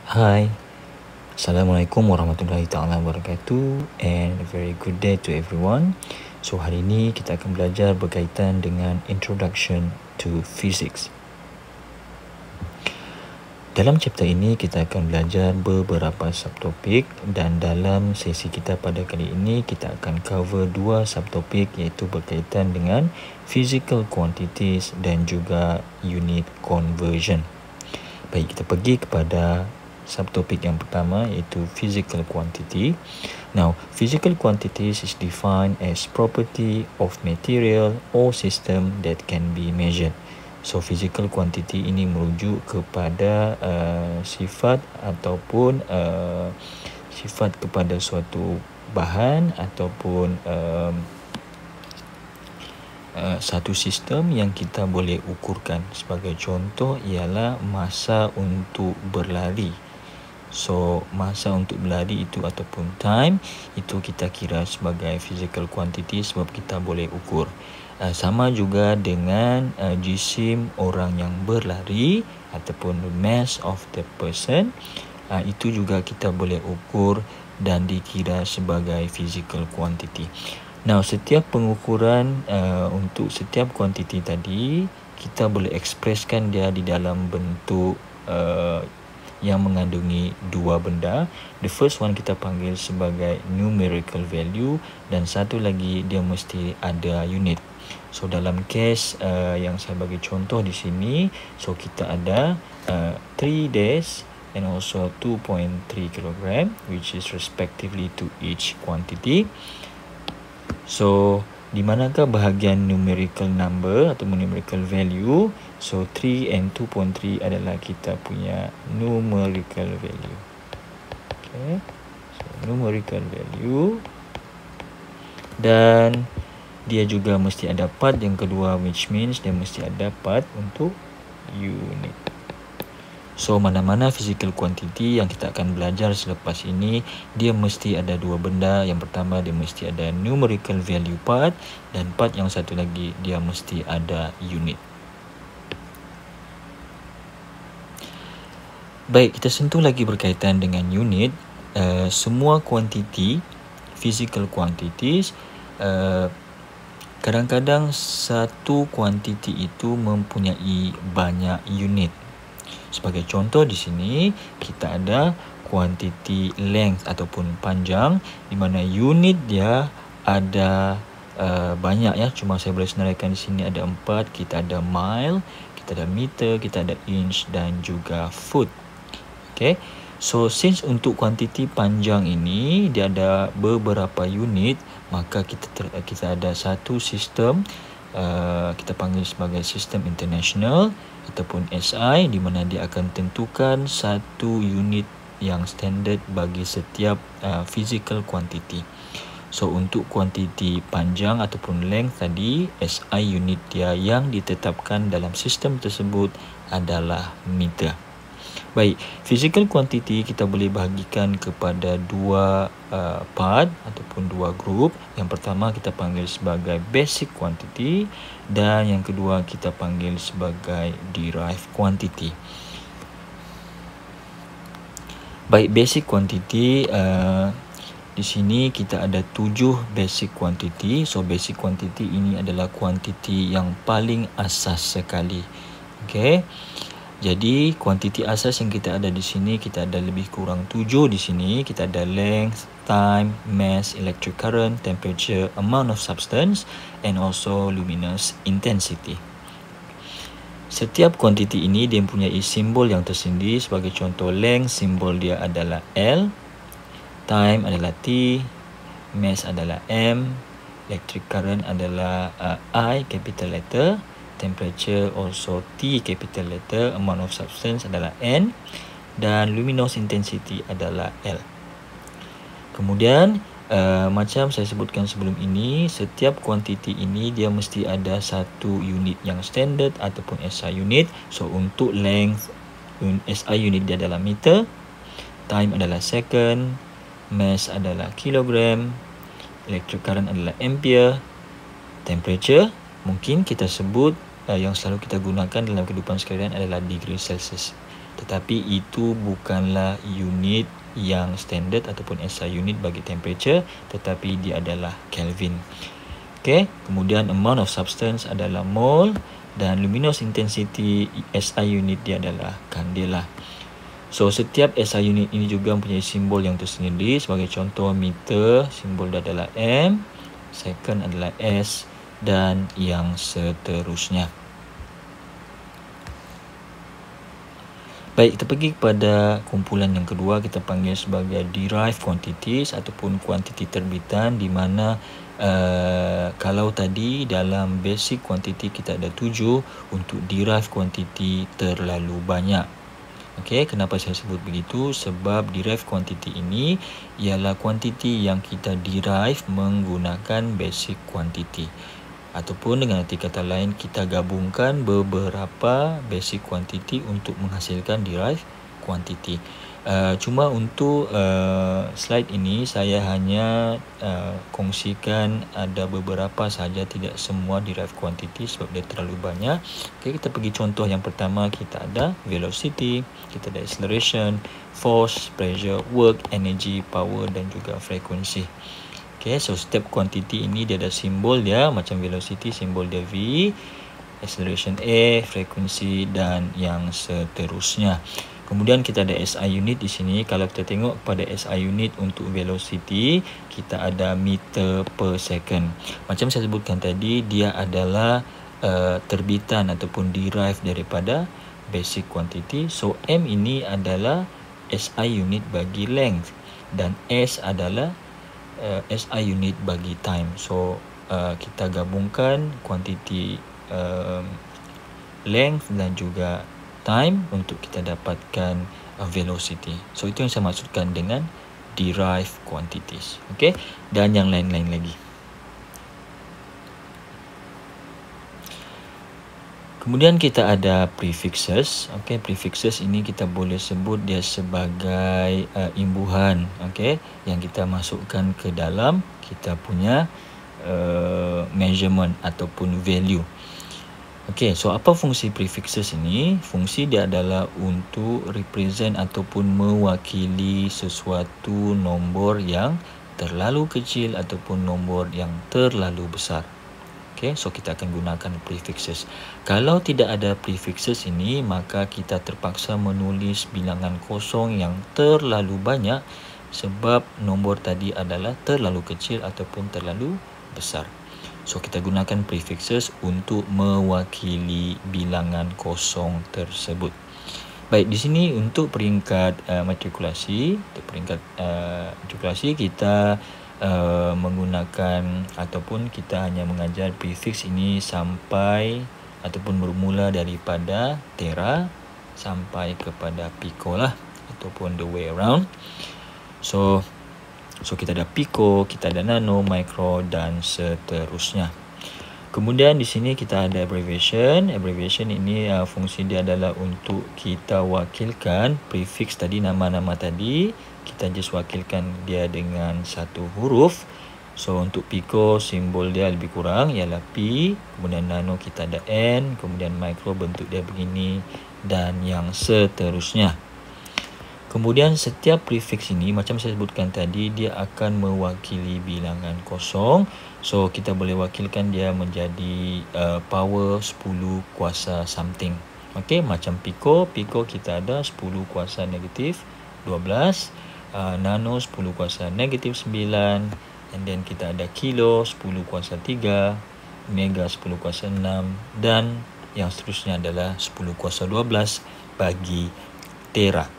Hai, Assalamualaikum warahmatullahi taala wabarakatuh and a very good day to everyone. So hari ini kita akan belajar berkaitan dengan Introduction to Physics. Dalam chapter ini kita akan belajar beberapa subtopik dan dalam sesi kita pada kali ini kita akan cover dua subtopik iaitu berkaitan dengan physical quantities dan juga unit conversion. Baik, kita pergi kepada subtopik yang pertama iaitu physical quantity. Now, physical quantities is defined as property of material or system that can be measured. So, physical quantity ini merujuk kepada sifat ataupun sifat kepada suatu bahan ataupun satu sistem yang kita boleh ukurkan. Sebagai contoh ialah masa untuk berlari. So, masa untuk berlari itu ataupun time itu kita kira sebagai physical quantity sebab kita boleh ukur. Sama juga dengan jisim orang yang berlari ataupun the mass of the person, itu juga kita boleh ukur dan dikira sebagai physical quantity. Now, setiap pengukuran untuk setiap kuantiti tadi kita boleh ekspreskan dia di dalam bentuk yang mengandungi dua benda. The first one kita panggil sebagai numerical value dan satu lagi dia mesti ada unit. So dalam case yang saya bagi contoh di sini, so kita ada 3 days and also 2.3 kg which is respectively to each quantity. So di manakah bahagian numerical number atau numerical value? So 3 and 2.3 adalah kita punya numerical value. Okay. So numerical value. Dan dia juga mesti ada part yang kedua, which means dia mesti ada part untuk unit. So mana-mana physical quantity yang kita akan belajar selepas ini, dia mesti ada dua benda. Yang pertama dia mesti ada numerical value part dan part yang satu lagi dia mesti ada unit. Baik, kita sentuh lagi berkaitan dengan unit. Semua kuantiti, physical quantities, kadang-kadang satu kuantiti itu mempunyai banyak unit. Sebagai contoh di sini kita ada kuantiti length ataupun panjang di mana unit dia ada banyak ya. Cuma saya boleh senaraikan di sini ada 4. Kita ada mile, kita ada meter, kita ada inch dan juga foot. Okay. So since untuk kuantiti panjang ini dia ada beberapa unit, maka kita ada satu sistem kita panggil sebagai sistem international ataupun SI, di mana dia akan tentukan satu unit yang standard bagi setiap physical quantity. So untuk kuantiti panjang ataupun length tadi, SI unit dia yang ditetapkan dalam sistem tersebut adalah meter. Baik, physical quantity kita boleh bahagikan kepada dua part ataupun dua group. Yang pertama kita panggil sebagai basic quantity dan yang kedua kita panggil sebagai derived quantity. Baik, basic quantity di sini kita ada 7 basic quantity. So basic quantity ini adalah kuantiti yang paling asas sekali. Okey. Jadi kuantiti asas yang kita ada di sini kita ada lebih kurang 7 di sini. Kita ada length, time, mass, electric current, temperature, amount of substance and also luminous intensity. Setiap kuantiti ini dia mempunyai simbol yang tersendiri. Sebagai contoh, length simbol dia adalah L, time adalah T, mass adalah M, electric current adalah I capital letter, temperature also T capital letter, amount of substance adalah N dan luminous intensity adalah L. Kemudian macam saya sebutkan sebelum ini, setiap kuantiti ini dia mesti ada satu unit yang standard ataupun SI unit. So untuk length, SI unit dia adalah meter, time adalah second, mass adalah kilogram, electric current adalah ampere, temperature mungkin kita sebut yang selalu kita gunakan dalam kehidupan sekalian adalah degree Celsius. tetapi itu bukanlah unit yang standard ataupun SI unit bagi temperature, tetapi dia adalah Kelvin. Okey, kemudian amount of substance adalah mole dan luminous intensity SI unit dia adalah kandela. So setiap SI unit ini juga mempunyai simbol yang tersendiri. Sebagai contoh, meter simbol dia adalah M, second adalah S dan yang seterusnya. Baik, kita pergi kepada kumpulan yang kedua, kita panggil sebagai derived quantities ataupun kuantiti terbitan, di mana kalau tadi dalam basic quantity kita ada 7, untuk derived quantity terlalu banyak. Okey, kenapa saya sebut begitu? Sebab derived quantity ini ialah kuantiti yang kita derive menggunakan basic quantity. Ataupun dengan arti kata lain, kita gabungkan beberapa basic quantity untuk menghasilkan derived quantity. Cuma untuk slide ini saya hanya kongsikan ada beberapa saja, tidak semua derived quantity sebab dia terlalu banyak. Okay, kita pergi contoh yang pertama. Kita ada velocity, kita ada acceleration, force, pressure, work, energy, power dan juga frequency. Okay, so setiap quantity ini dia ada simbol dia, macam velocity simbol dia V, acceleration A, frequency dan yang seterusnya. Kemudian kita ada SI unit di sini. Kalau kita tengok pada SI unit untuk velocity, kita ada meter per second. Macam saya sebutkan tadi, dia adalah terbitan ataupun derive daripada basic quantity. So M ini adalah SI unit bagi length dan S adalah SI unit bagi time. So kita gabungkan kuantiti length dan juga time untuk kita dapatkan velocity. So itu yang saya maksudkan dengan derived quantities. Okey, dan yang lain-lain lagi. Kemudian kita ada prefixes. Okey, prefixes ini kita boleh sebut dia sebagai imbuhan, okey, yang kita masukkan ke dalam kita punya measurement ataupun value. Okey, so apa fungsi prefixes ini? Fungsi dia adalah untuk represent ataupun mewakili sesuatu nombor yang terlalu kecil ataupun nombor yang terlalu besar. Okay, so kita akan gunakan prefixes. Kalau tidak ada prefixes ini, maka kita terpaksa menulis bilangan kosong yang terlalu banyak sebab nombor tadi adalah terlalu kecil ataupun terlalu besar. So kita gunakan prefixes untuk mewakili bilangan kosong tersebut. Baik, di sini untuk peringkat matrikulasi, kita menggunakan ataupun kita hanya mengajar prefix ini sampai ataupun bermula daripada tera sampai kepada pico lah, ataupun the way around. So kita ada pico, kita ada nano, micro dan seterusnya. Kemudian di sini kita ada abbreviation. Abbreviation ini fungsi dia adalah untuk kita wakilkan prefix tadi, nama-nama tadi. Kita just wakilkan dia dengan satu huruf. So untuk pico simbol dia lebih kurang ialah P, kemudian nano kita ada N, kemudian micro bentuk dia begini dan yang seterusnya. Kemudian setiap prefix ini macam saya sebutkan tadi, dia akan mewakili bilangan kosong. So kita boleh wakilkan dia menjadi power 10 kuasa something. Okey, macam pico kita ada 10 kuasa negatif 12, nano 10 kuasa negatif 9, and then kita ada kilo 10 kuasa 3, mega 10 kuasa 6 dan yang seterusnya adalah 10 kuasa 12 bagi tera.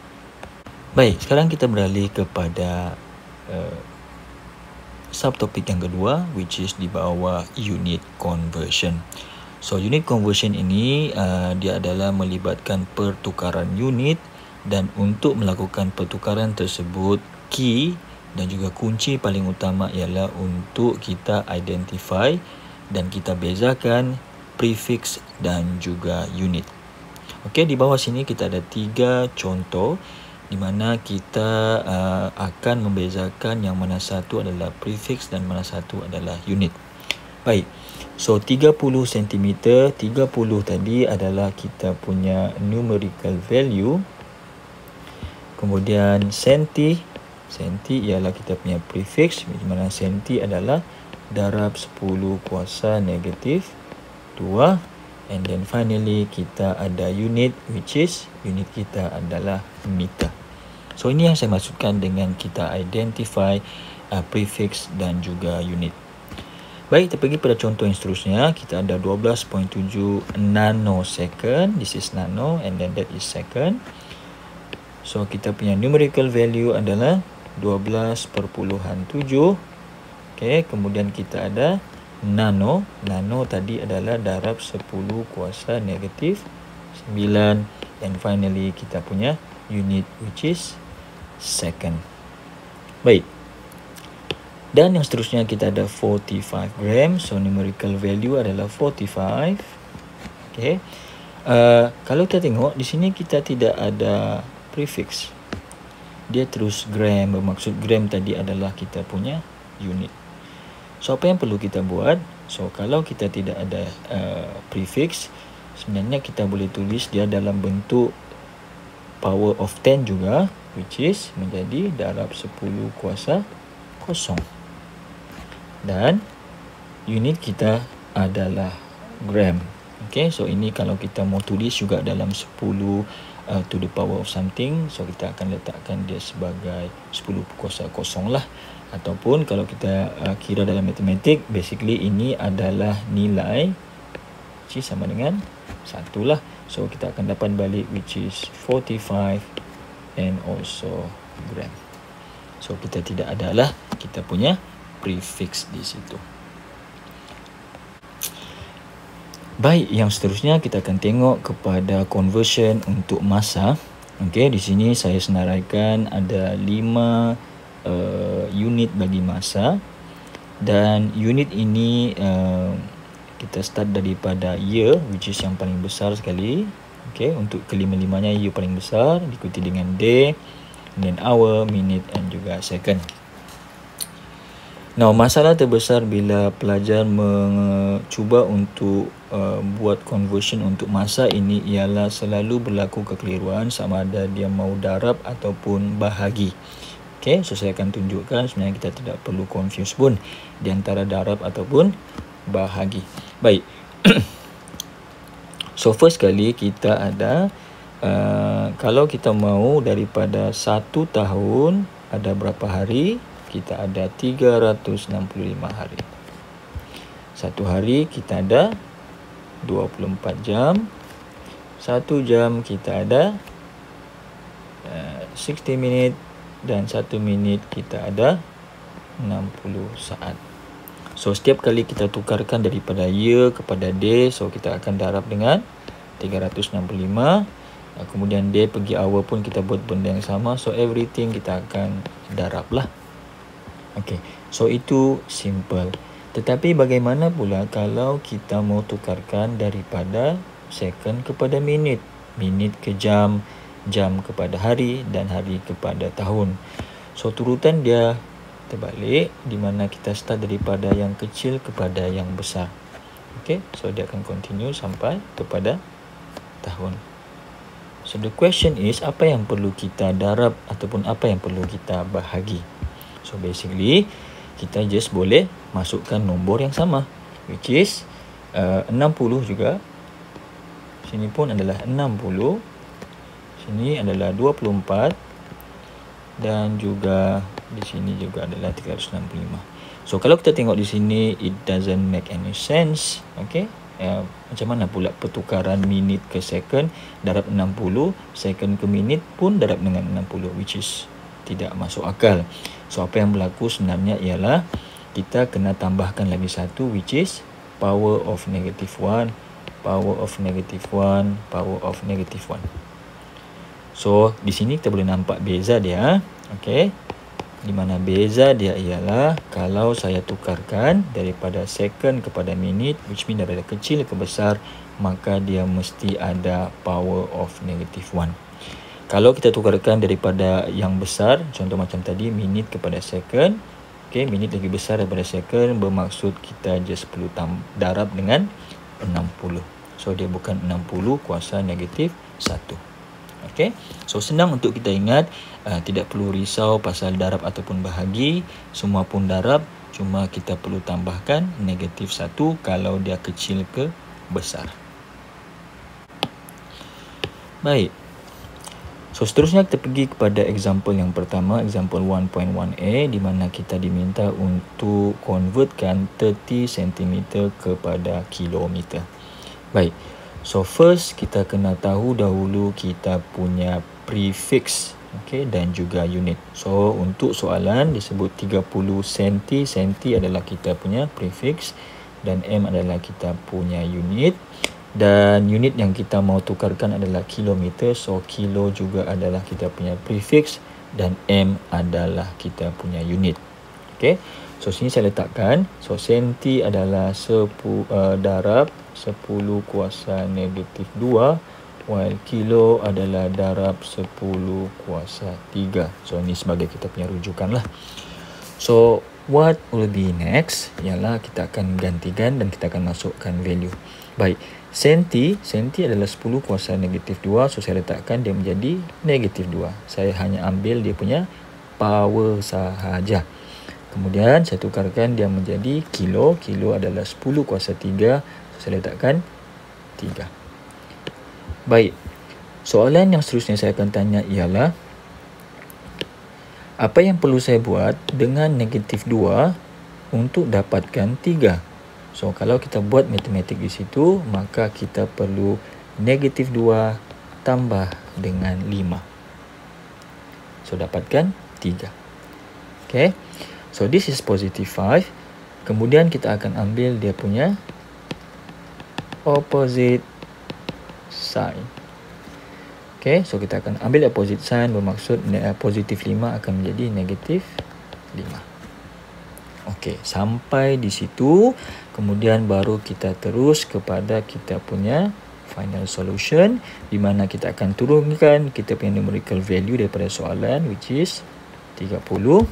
Baik, sekarang kita beralih kepada subtopik yang kedua, which is di bawah unit conversion. So unit conversion ini dia adalah melibatkan pertukaran unit, dan untuk melakukan pertukaran tersebut, key dan juga kunci paling utama ialah untuk kita identify dan kita bezakan prefix dan juga unit. Okey, di bawah sini kita ada 3 contoh di mana kita akan membezakan yang mana satu adalah prefix dan mana satu adalah unit. Baik, so 30 cm, 30 tadi adalah kita punya numerical value. Kemudian senti. Senti ialah kita punya prefix, di mana senti adalah darab 10 kuasa negatif 2. And then finally kita ada unit, which is unit kita adalah meter. So ini yang saya maksudkan dengan kita identify prefix dan juga unit. Baik, kita pergi pada contoh yang seterusnya. Kita ada 12.7 nanosecond. This is nano and then that is second. So kita punya numerical value adalah 12.7. Okay, kemudian kita ada nano. Nano tadi adalah darab 10 kuasa negatif 9. And finally kita punya unit, which is second. Baik. Dan yang seterusnya kita ada 45 gram. So numerical value adalah 45. Okay. Kalau kita tengok di sini kita tidak ada prefix. Dia terus gram, bermaksud gram tadi adalah kita punya unit. So apa yang perlu kita buat? So kalau kita tidak ada prefix, sebenarnya kita boleh tulis dia dalam bentuk power of 10 juga, which is menjadi darab 10 kuasa kosong. Dan unit kita adalah gram. Okay, so ini kalau kita mau tulis juga dalam 10 to the power of something, so kita akan letakkan dia sebagai 10 kuasa kosong lah. Ataupun kalau kita kira dalam matematik, basically ini adalah nilai which is sama dengan 1 lah. So kita akan dapat balik which is 45 and also gram. So kita tidak adalah kita punya prefix di situ. Baik, yang seterusnya kita akan tengok kepada conversion untuk masa. Okey, di sini saya senaraikan ada 5 unit bagi masa, dan unit ini kita start daripada year, which is yang paling besar sekali. Okey, untuk kelima-limanya year paling besar, diikuti dengan day, then hour, minute and juga second. Now, masalah terbesar bila pelajar mencuba untuk buat conversion untuk masa ini ialah selalu berlaku kekeliruan sama ada dia mau darab ataupun bahagi. Okay, so saya akan tunjukkan sebenarnya kita tidak perlu confuse pun di antara darab ataupun bahagi. Baik. So first kali kita ada kalau kita mau daripada 1 tahun ada berapa hari? Kita ada 365 hari. Satu hari kita ada 24 jam. 1 jam kita ada 60 minit. Dan 1 minit kita ada 60 saat. So setiap kali kita tukarkan daripada year kepada day, so kita akan darab dengan 365. Kemudian day pergi hour pun kita buat benda yang sama. So everything kita akan darab lah. Okay, so itu simple. Tetapi bagaimana pula kalau kita mau tukarkan daripada second kepada minit, minit ke jam, jam kepada hari dan hari kepada tahun. So turutan dia terbalik, di mana kita start daripada yang kecil kepada yang besar. Okay, so dia akan continue sampai kepada tahun. So the question is, apa yang perlu kita darab ataupun apa yang perlu kita bahagi? So basically kita just boleh masukkan nombor yang sama, which is 60 juga. Sini pun adalah 60. Sini adalah 24. Dan juga di sini juga adalah 365. So kalau kita tengok di sini, it doesn't make any sense. Okay, macam mana pula pertukaran minit ke second darab 60, second ke minit pun darab dengan 60, which is tidak masuk akal. So apa yang berlaku sebenarnya ialah kita kena tambahkan lagi satu, which is power of negative 1, power of negative 1, power of negative 1. So di sini kita boleh nampak beza dia. Okey, di mana beza dia ialah kalau saya tukarkan daripada second kepada minit, which mean daripada kecil ke besar, maka dia mesti ada power of negative 1. Kalau kita tukarkan daripada yang besar, contoh macam tadi minit kepada second, okay, minit lagi besar daripada second, bermaksud kita just perlu darab dengan 60. So dia bukan 60 kuasa negatif 1. Okey, so senang untuk kita ingat, tidak perlu risau pasal darab ataupun bahagi, semua pun darab, cuma kita perlu tambahkan negatif 1 kalau dia kecil ke besar. Baik, so seterusnya kita pergi kepada example yang pertama, example 1.1a, di mana kita diminta untuk convertkan 30 cm kepada kilometer. Baik, so first kita kena tahu dahulu kita punya prefix, okay, dan juga unit. So untuk soalan disebut 30 cm, cm adalah kita punya prefix dan m adalah kita punya unit. Dan unit yang kita mau tukarkan adalah kilometer, so kilo juga adalah kita punya prefix dan m adalah kita punya unit. Okay, so sini saya letakkan, so senti adalah darab 10 kuasa negatif 2, while kilo adalah darab 10 kuasa 3. So ini sebagai kita punya rujukan lah. So what will be next ialah kita akan gantikan dan kita akan masukkan value. Baik, senti adalah 10 kuasa negatif 2, so saya letakkan dia menjadi negatif 2. Saya hanya ambil dia punya power sahaja. Kemudian saya tukarkan dia menjadi kilo. Kilo adalah 10 kuasa 3. So saya letakkan 3. Baik. Soalan yang seterusnya saya akan tanya ialah, apa yang perlu saya buat dengan negatif 2 untuk dapatkan 3? So kalau kita buat matematik di situ, maka kita perlu negatif 2 tambah dengan 5. So dapatkan 3. Okay. So this is positive 5. Kemudian kita akan ambil dia punya opposite sign. Okay, so kita akan ambil opposite sign, bermaksud positif 5 akan menjadi negatif 5. Okay, sampai di situ. Kemudian baru kita terus kepada kita punya final solution, di mana kita akan turunkan kita punya numerical value daripada soalan, which is 30.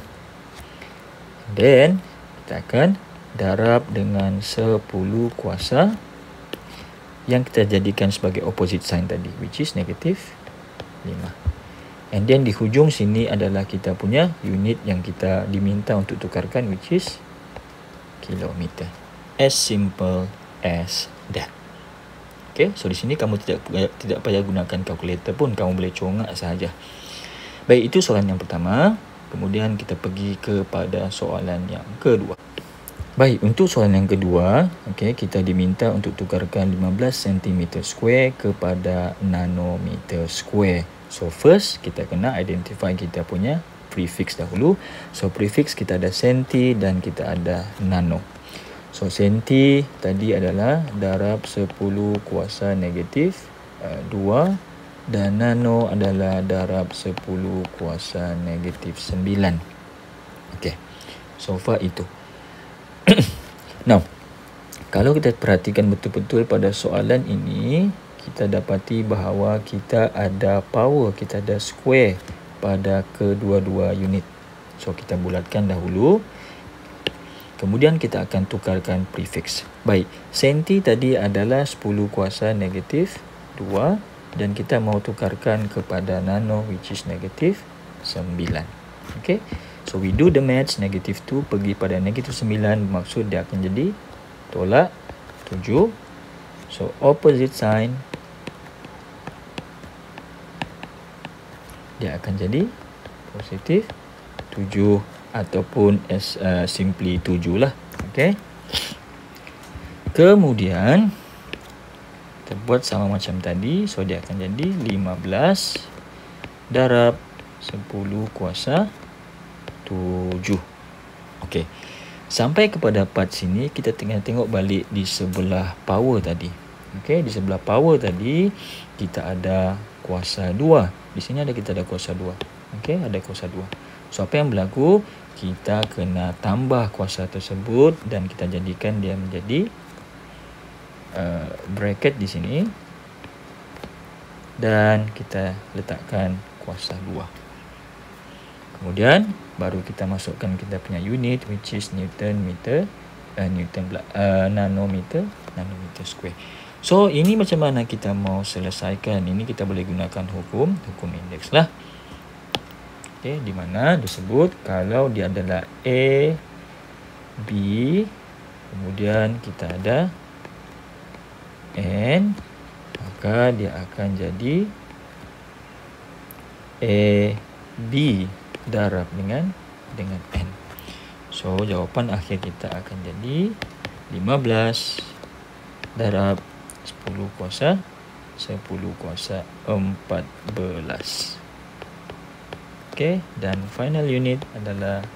Then kita akan darab dengan 10 kuasa yang kita jadikan sebagai opposite sign tadi, which is negatif 5. And then di hujung sini adalah kita punya unit yang kita diminta untuk tukarkan, which is kilometer. As simple as that. Okay, so di sini kamu tidak payah gunakan kalkulator pun, kamu boleh congak sahaja. Baik, itu soalan yang pertama. Kemudian kita pergi kepada soalan yang kedua. Baik, untuk soalan yang kedua, okay, kita diminta untuk tukarkan 15 cm square kepada nanometer square. So first, kita kena identify kita punya prefix dahulu. So prefix kita ada senti dan kita ada nano. So senti tadi adalah darab 10 kuasa negatif 2. Dan nano adalah darab 10 kuasa negatif 9. Okay, so far itu. Now, kalau kita perhatikan betul-betul pada soalan ini, kita dapati bahawa kita ada power, kita ada square pada kedua-dua unit. So kita bulatkan dahulu. Kemudian kita akan tukarkan prefix. Baik, senti tadi adalah 10 kuasa negatif 2. Dan kita mau tukarkan kepada nano, which is negatif 9. Okay, so we do the maths. Negatif 2 pergi pada negatif 9, maksud dia akan jadi tolak 7. So opposite sign dia akan jadi positif 7 ataupun as simply 7 lah. Okay, kemudian kita buat sama macam tadi. So dia akan jadi 15 darab 10 kuasa 7. Okey. Sampai kepada part sini kita tengok balik di sebelah power tadi. Okey, di sebelah power tadi kita ada kuasa 2. Di sini kita ada kuasa 2. Okey, ada kuasa 2. So apa yang berlaku? Kita kena tambah kuasa tersebut dan kita jadikan dia menjadi bracket di sini dan kita letakkan kuasa 2. Kemudian baru kita masukkan kita punya unit, which is nanometer square. So ini macam mana kita mau selesaikan? Ini kita boleh gunakan hukum indeks lah. Okey, di mana disebut kalau dia adalah A, B, kemudian kita ada N, maka dia akan jadi A, B darab dengan N. So jawapan akhir kita akan jadi 15 darab 10 kuasa 14. Okey, dan final unit adalah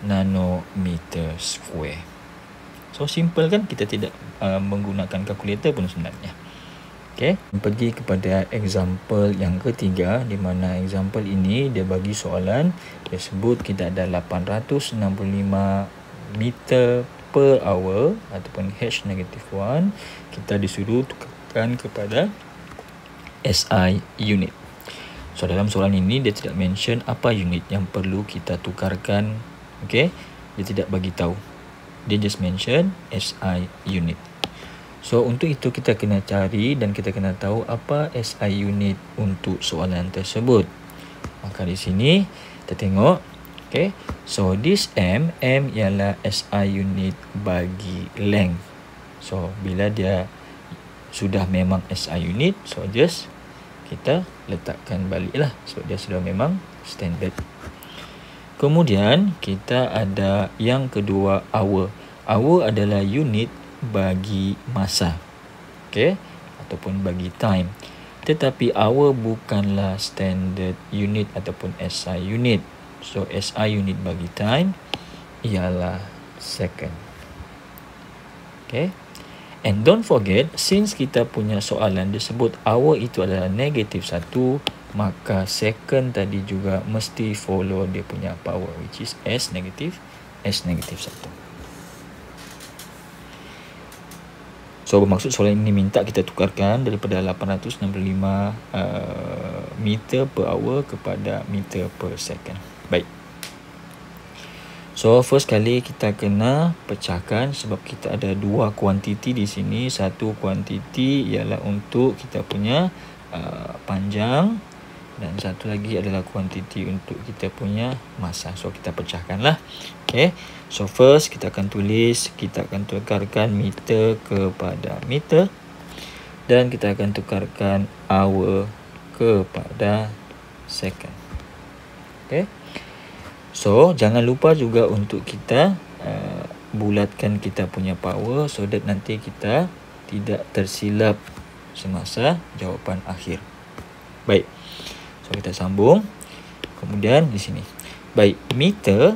nanometer square. So simple kan, kita tidak menggunakan kalkulator pun sebenarnya. Okey, pergi kepada example yang ketiga, di mana example ini dia bagi soalan, dia sebut kita ada 865 meter per hour ataupun H-1. Kita disuruh tukarkan kepada SI unit. So dalam soalan ini dia tidak mention apa unit yang perlu kita tukarkan. Okey, dia tidak bagi tahu. Dia just mention SI unit. So untuk itu kita kena cari dan kita kena tahu apa SI unit untuk soalan tersebut. Maka di sini kita tengok, okey. So this M ialah SI unit bagi length. So bila dia sudah memang SI unit, so just kita letakkan baliklah sebab dia sudah memang standard. Kemudian kita ada yang kedua, hour. Hour adalah unit bagi masa, okey, ataupun bagi time. Tetapi hour bukanlah standard unit ataupun SI unit. So SI unit bagi time ialah second. Okey. And don't forget, since kita punya soalan disebut hour itu adalah -1, maka second tadi juga mesti follow dia punya power, which is S-1. So bermaksud soalan ini minta kita tukarkan daripada 865 meter per hour kepada meter per second. Baik. So first kali kita kena pecahkan sebab kita ada dua kuantiti di sini. Satu kuantiti ialah untuk kita punya panjang dan satu lagi adalah kuantiti untuk kita punya masa. So kita pecahkanlah. Okay. So first kita akan tulis, kita akan tukarkan meter kepada meter dan kita akan tukarkan hour kepada second. Okay. So jangan lupa juga untuk kita bulatkan kita punya power so that nanti kita tidak tersilap semasa jawapan akhir. Baik. So kita sambung. Kemudian di sini. Baik, meter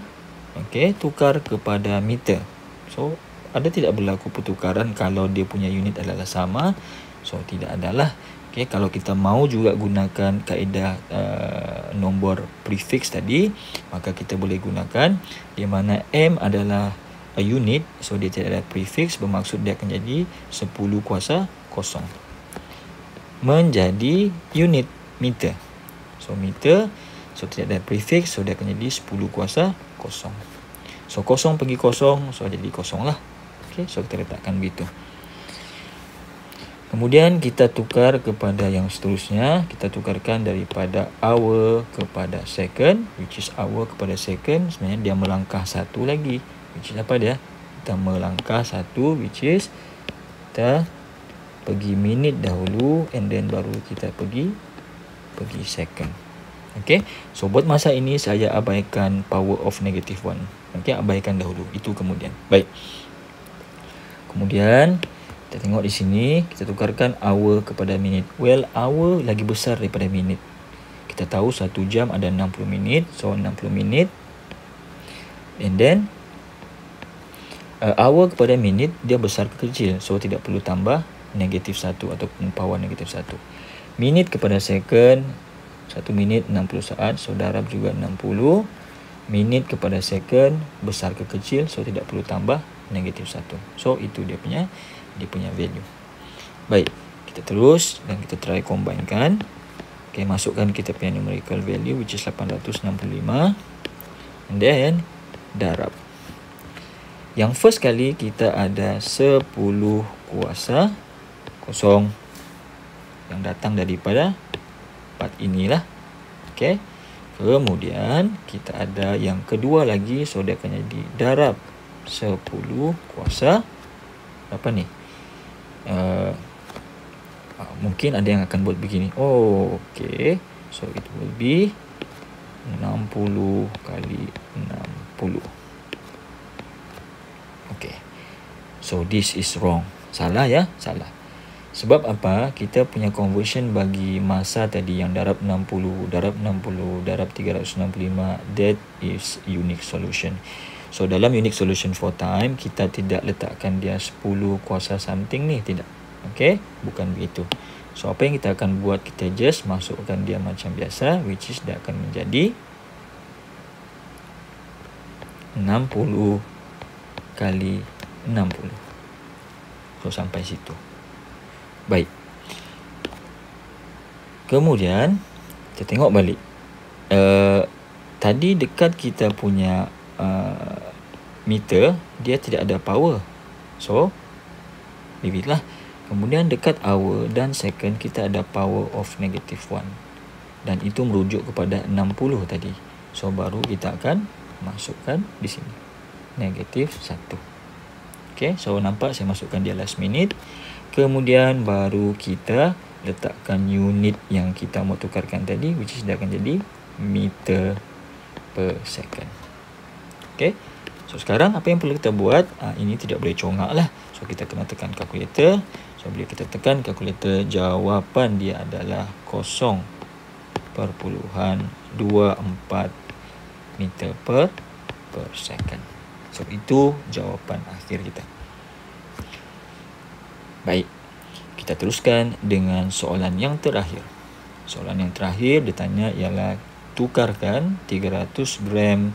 okey tukar kepada meter. So ada tidak berlaku pertukaran kalau dia punya unit adalah sama? So tidak adalah. Okay, kalau kita mau juga gunakan kaedah nombor prefix tadi, maka kita boleh gunakan di mana M adalah a unit, so dia tidak ada prefix, bermaksud dia akan jadi 10 kuasa kosong menjadi unit meter. So meter, so tidak ada prefix, so dia akan jadi 10 kuasa kosong. So kosong pergi kosong, so jadi kosong lah. Okay, so kita letakkan begitu. Kemudian kita tukar kepada yang seterusnya. Kita tukarkan daripada hour kepada second, which is hour kepada second. Sebenarnya dia melangkah satu lagi, which is apa dia? Kita melangkah satu, which is kita pergi minit dahulu and then baru kita pergi second. Okay, so buat masa ini saya abaikan power of -1. Okay, abaikan dahulu, itu kemudian. Baik. Kemudian kita tengok di sini, kita tukarkan hour kepada minit. Well, hour lagi besar daripada minit. Kita tahu 1 jam ada 60 minit. So, 60 minit. And then, hour kepada minit, dia besar ke kecil. So, tidak perlu tambah -1 ataupun power -1. Minit kepada second, 1 minit 60 saat. So, darab juga 60. Minit kepada second, besar ke kecil. So, tidak perlu tambah -1. So, itu dia punya value. Baik, kita terus dan kita try combinekan. Okay, masukkan kita punya numerical value which is 865 and then darab. Yang first kali kita ada 10 kuasa kosong yang datang daripada part inilah. Okey. Kemudian kita ada yang kedua lagi, so dia akan jadi darab 10 kuasa apa ni? Mungkin ada yang akan buat begini. Oh, okey. So it will be 60 kali 60. Okey. So this is wrong. Salah ya? Salah. Sebab apa? Kita punya conversion bagi masa tadi yang darab 60, darab 60, darab 365, that is unique solution. So dalam unique solution for time, kita tidak letakkan dia 10 kuasa something ni, tidak. Okey, bukan begitu. So apa yang kita akan buat, kita just masukkan dia macam biasa, which is dia akan menjadi 60 kali 60. So sampai situ. Baik. Kemudian kita tengok balik. Tadi dekat kita punya meter, dia tidak ada power. So leave it lah. Kemudian dekat hour dan second, kita ada power of -1. Dan itu merujuk kepada 60 tadi. So baru kita akan masukkan di sini -1. Okay, so nampak saya masukkan dia last minute. Kemudian baru kita letakkan unit yang kita mau tukarkan tadi, which is dia akan jadi meter per second. Okay, so sekarang apa yang perlu kita buat? Ini tidak boleh congak lah. So kita kena tekan kalkulator. So bila kita tekan kalkulator, jawapan dia adalah 0.24 meter per second. So itu jawapan akhir kita. Baik, kita teruskan dengan soalan yang terakhir. Soalan yang terakhir ditanya ialah tukarkan 300 gram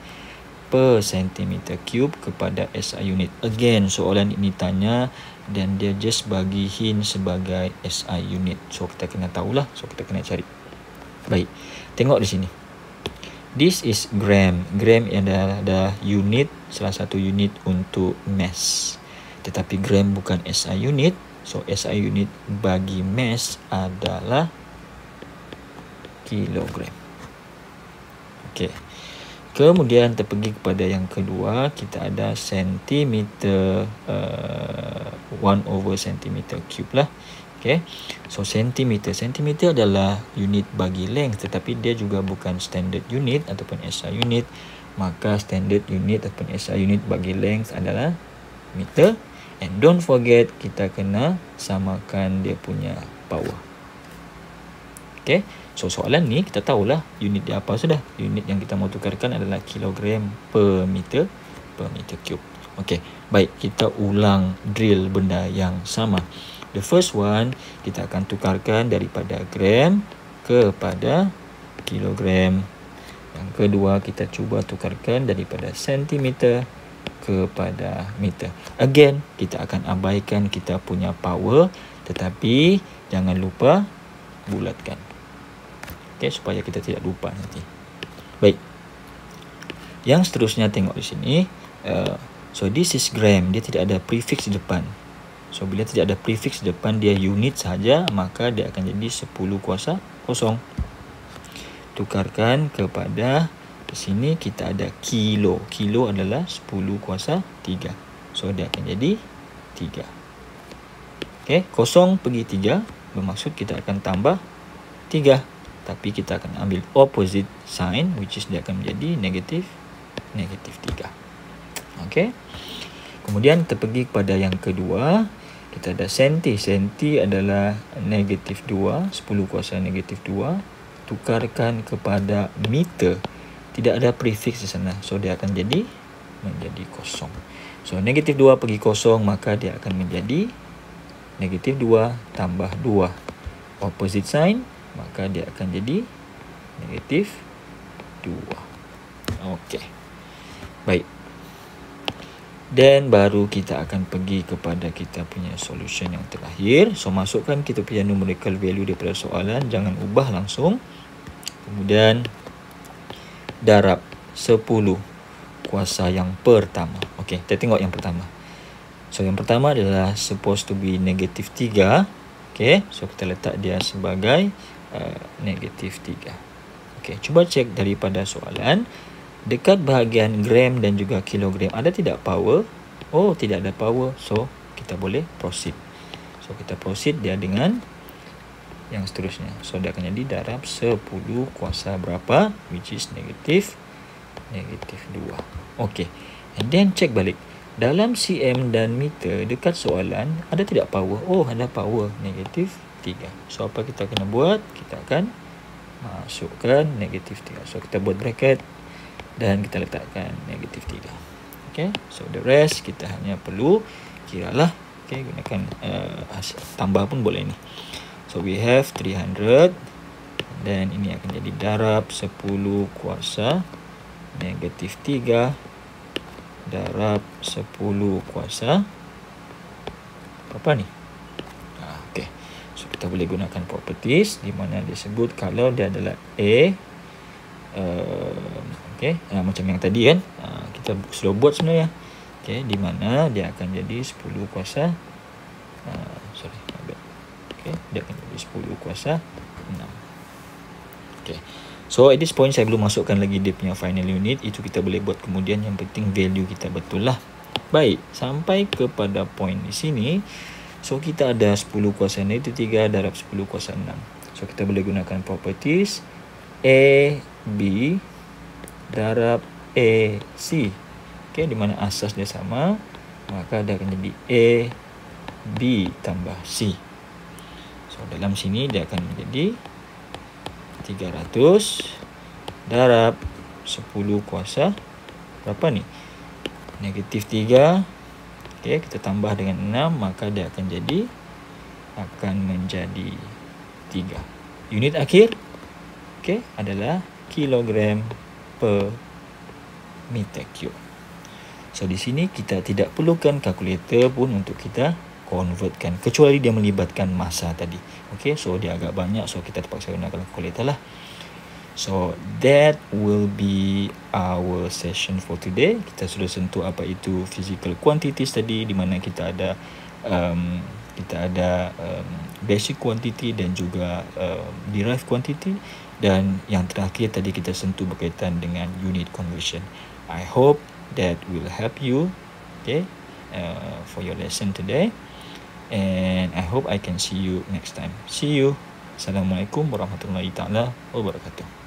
per centimeter cube kepada SI unit. Again, soalan ini tanya dan dia just bagi hint sebagai SI unit. So kita kena tahulah, so kita kena cari. Baik, tengok di sini. This is gram. Gram adalah unit, salah satu unit untuk mass. Tetapi gram bukan SI unit. So SI unit bagi mass adalah kilogram. Okey. Kemudian terpergi kepada yang kedua, kita ada sentimeter, 1 centimeter cube lah. Okay. So sentimeter adalah unit bagi length, tetapi dia juga bukan standard unit ataupun SI unit. Maka standard unit ataupun SI unit bagi length adalah meter. And don't forget, kita kena samakan dia punya power. Okay. So soalan ni kita tahulah unit dia apa sudah. Unit yang kita mau tukarkan adalah kilogram per meter cube. Okay. Baik, kita ulang drill benda yang sama. The first one, kita akan tukarkan daripada gram kepada kilogram. Yang kedua, kita cuba tukarkan daripada sentimeter kepada meter. Again, kita akan abaikan kita punya power, tetapi jangan lupa bulatkan. Okay, supaya kita tidak lupa nanti. Baik. Yang seterusnya tengok di sini. So this is gram, dia tidak ada prefix di depan. So bila tidak ada prefix di depan, dia unit saja, maka dia akan jadi 10 kuasa kosong. Tukarkan kepada di sini kita ada kilo. Kilo adalah 10 kuasa 3. So dia akan jadi 3. Okey, kosong pergi 3 bermaksud kita akan tambah 3. Tapi kita akan ambil opposite sign, which is dia akan menjadi negatif 3. Okey. Kemudian terpergi kepada yang kedua, kita ada senti. Senti adalah negatif 2, 10 kuasa negatif 2. Tukarkan kepada meter. Tidak ada prefix di sana. So dia akan menjadi kosong. So negatif 2 pergi kosong, maka dia akan menjadi negatif 2 tambah 2. Opposite sign, maka dia akan jadi negatif 2. Okey. Baik. Dan baru kita akan pergi kepada kita punya solution yang terakhir. So masukkan kita punya numerical value daripada soalan, jangan ubah langsung. Kemudian darab 10 kuasa yang pertama. Okey, kita tengok yang pertama. So yang pertama adalah supposed to be negatif 3. Okey, so kita letak dia sebagai negatif 3. Okey, cuba cek daripada soalan. Dekat bahagian gram dan juga kilogram ada tidak power? Oh, tidak ada power. So kita boleh proceed. So kita proceed dia dengan yang seterusnya. So dia akan jadi darab 10 kuasa berapa? Which is negatif 2. Okey. And then check balik. Dalam cm dan meter dekat soalan ada tidak power? Oh, ada power negatif 3. So apa kita kena buat? Kita akan masukkan negatif 3. So kita buat bracket dan kita letakkan negatif 3. Okay, so the rest kita hanya perlu kiralah. Okay, gunakan tambah pun boleh ni. So we have 300 dan ini akan jadi darab 10 kuasa negatif 3 darab 10 kuasa berapa ni? Okay, so kita boleh gunakan properties di mana disebut kalau dia adalah A. Okay, macam yang tadi kan, kita sudah buat sebenarnya. Okay, di mana dia akan jadi 10 kuasa okay, dia akan jadi 10 kuasa 6. Okay, so at this point saya belum masukkan lagi dia punya final unit. Itu kita boleh buat kemudian, yang penting value kita betul lah. Baik, sampai kepada point di sini. So kita ada 10 kuasa negatif 3 darab 10 kuasa 6. So kita boleh gunakan properties A, B darab A, C. Okay, di mana asas dia sama, maka dia akan jadi A, B tambah C. So dalam sini dia akan menjadi 300 darab 10 kuasa berapa ni? Negatif 3. Okay, kita tambah dengan 6, maka dia akan menjadi 3. Unit akhir okay, adalah kilogram per meter cube. So di sini kita tidak perlukan kalkulator pun untuk kita convertkan, kecuali dia melibatkan masa tadi. Okay, so dia agak banyak, so kita terpaksa gunakan kalkulator lah. So that will be our session for today. Kita sudah sentuh apa itu physical quantities tadi, di mana kita ada basic quantity dan juga derived quantity, dan yang terakhir tadi kita sentuh berkaitan dengan unit conversion. I hope that will help you okay, for your lesson today, and I hope I can see you next time. See you. Assalamualaikum warahmatullahi taala wabarakatuh.